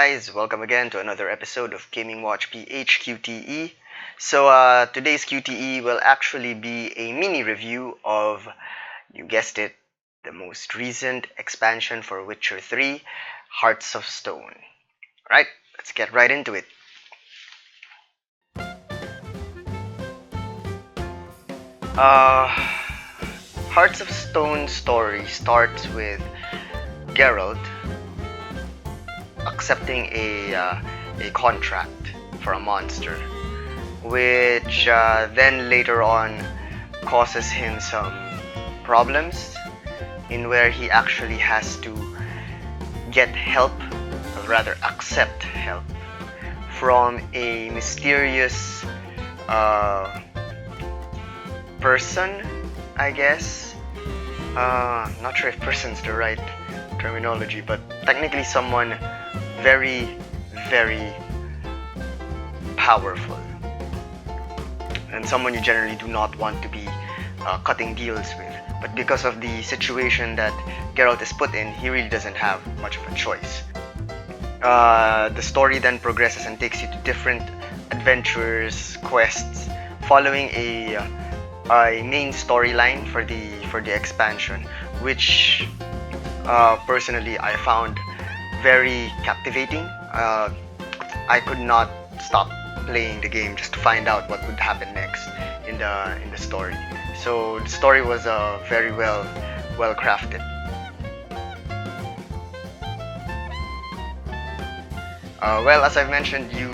guys, welcome again to another episode of Gaming Watch PH QTE. Today's QTE will actually be a mini review of, you guessed it, the most recent expansion for Witcher 3, Hearts of Stone. Alright, let's get right into it. Hearts of Stone story starts with Geralt accepting a contract for a monster, which then later on causes him some problems in where he actually has to get help, or rather accept help, from a mysterious person, I guess. Not sure if person's the right terminology, but technically someone very, very powerful, and someone you generally do not want to be cutting deals with. But because of the situation that Geralt is put in, he really doesn't have much of a choice. The story then progresses and takes you to different adventures, quests, following a main storyline for the expansion, which personally I found very captivating. I could not stop playing the game just to find out what would happen next in the story. So the story was very well crafted. Well, as I've mentioned, you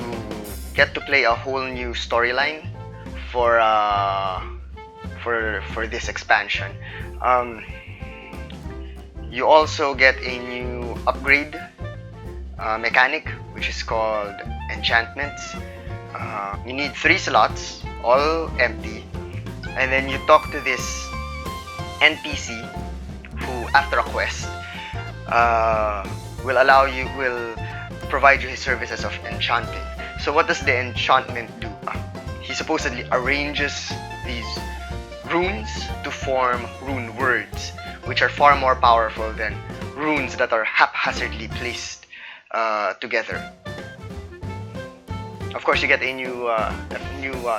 get to play a whole new storyline for this expansion. You also get a new upgrade mechanic, which is called enchantments. You need 3 slots, all empty, and then you talk to this NPC who, after a quest, will provide you his services of enchanting. So what does the enchantment do? He supposedly arranges these runes to form rune words, which are far more powerful than runes that are haphazardly placed together. Of course, you get a new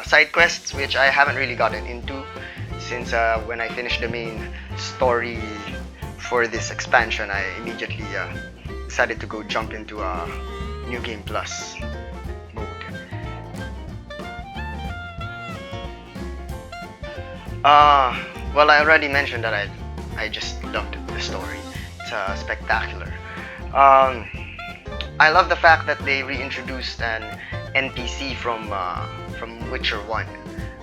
side quests, which I haven't really gotten into since when I finished the main story for this expansion, I immediately decided to go jump into New Game Plus mode. Well, I already mentioned that I just loved the story. It's spectacular. I love the fact that they reintroduced an NPC from Witcher 1.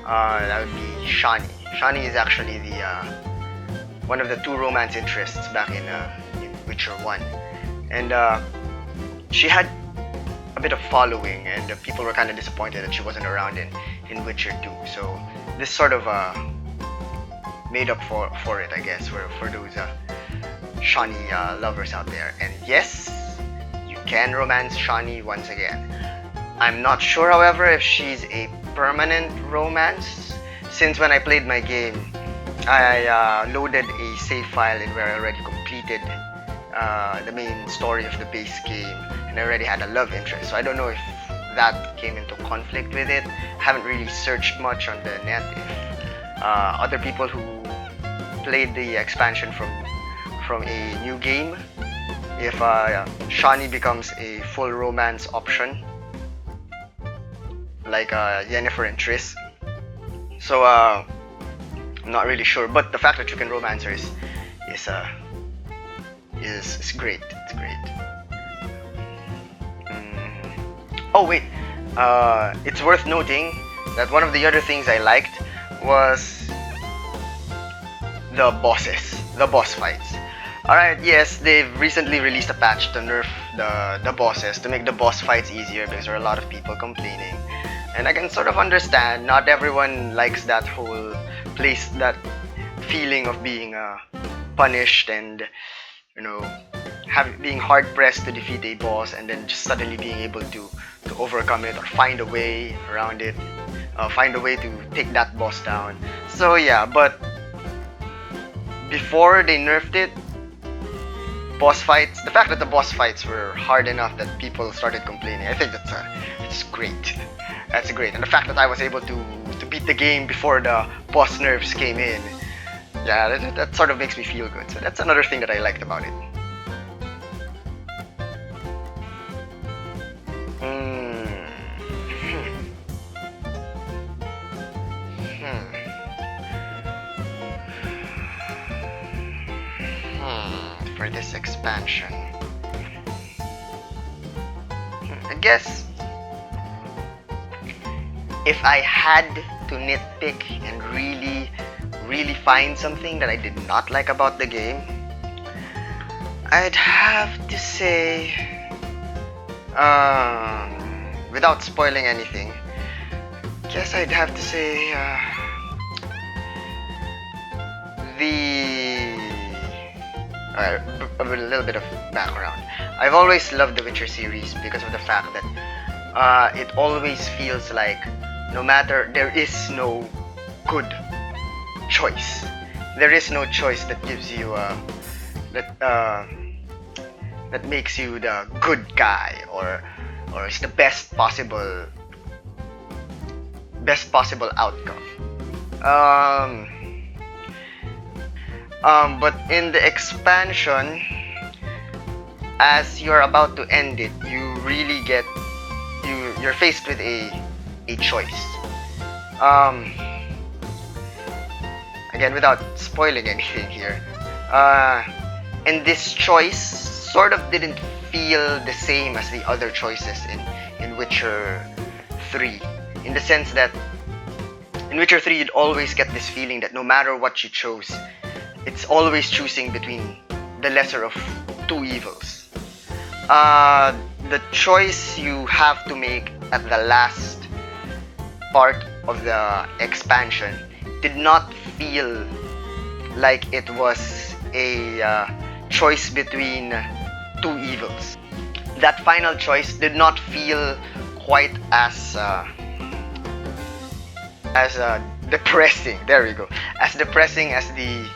That would be Shani. Shani is actually the one of the 2 romance interests back in Witcher 1, and she had a bit of following, and people were kind of disappointed that she wasn't around in Witcher 2. So this sort of made up for it, I guess, for those Shani lovers out there. And yes, you can romance Shani once again. I'm not sure, however, if she's a permanent romance, since when I played my game, I loaded a save file in where I already completed the main story of the base game, and I already had a love interest. So I don't know if that came into conflict with it. Haven't really searched much on the net if other people who played the expansion from a new game, if Shani becomes a full romance option, like Yennefer and Triss. So I'm not really sure, but the fact that you can romance her is great. It's great. Oh wait, it's worth noting that one of the other things I liked was the boss fights. Alright, yes, they've recently released a patch to nerf the bosses to make the boss fights easier, because there are a lot of people complaining. And I can sort of understand, not everyone likes that whole place, that feeling of being punished and, you know, being hard pressed to defeat a boss and then just suddenly being able to overcome it or find a way around it, find a way to take that boss down. So yeah, but before they nerfed it, boss fights, the fact that the boss fights were hard enough that people started complaining, I think it's great. That's great. And the fact that I was able to beat the game before the boss nerfs came in, yeah, that sort of makes me feel good. So that's another thing that I liked about it. For this expansion, I guess if I had to nitpick and really find something that I did not like about the game, I'd have to say, without spoiling anything, guess I'd have to say a little bit of background. I've always loved the Witcher series because of the fact that it always feels like there is no good choice. There is no choice that gives you that makes you the good guy or is the best possible outcome. But in the expansion, as you're about to end it, you're faced with a choice. Again, without spoiling anything here, and this choice sort of didn't feel the same as the other choices in Witcher 3, in the sense that in Witcher 3 you'd always get this feeling that no matter what you chose, it's always choosing between the lesser of two evils. The choice you have to make at the last part of the expansion did not feel like it was a choice between two evils. That final choice did not feel quite as depressing. There we go. As depressing as the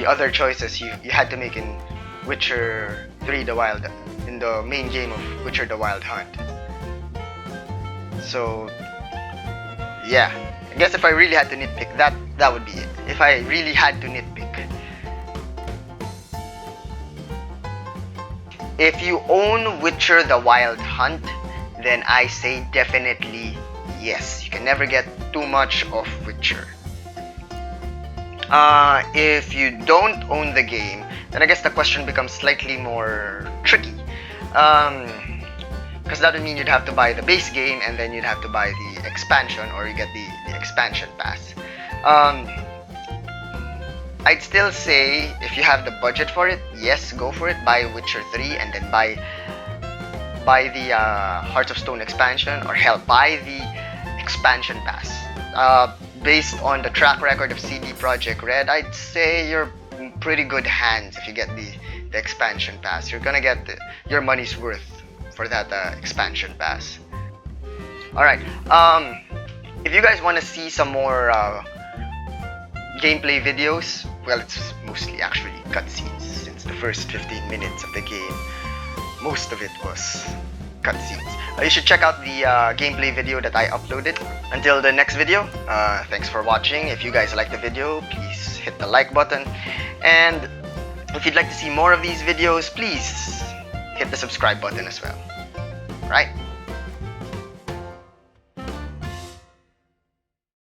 other choices you had to make in Witcher 3 in the main game of Witcher the Wild Hunt. So yeah, I guess if I really had to nitpick, that would be it. If I really had to nitpick. If you own Witcher the Wild Hunt, then I say definitely yes. You can never get too much of Witcher. If you don't own the game, then I guess the question becomes slightly more tricky. Because that would mean you'd have to buy the base game and then you'd have to buy the expansion, or you get the expansion pass. I'd still say if you have the budget for it, yes, go for it. Buy Witcher 3 and then buy the Hearts of Stone expansion, or hell, buy the expansion pass. Based on the track record of CD Projekt Red, I'd say you're in pretty good hands if you get the expansion pass. You're gonna get your money's worth for that expansion pass. Alright, if you guys want to see some more gameplay videos, well, it's mostly actually cutscenes, since the first 15 minutes of the game, most of it was cutscenes. You should check out the gameplay video that I uploaded. Until the next video, thanks for watching. If you guys like the video, please hit the like button, and if you'd like to see more of these videos, please hit the subscribe button as well. Right?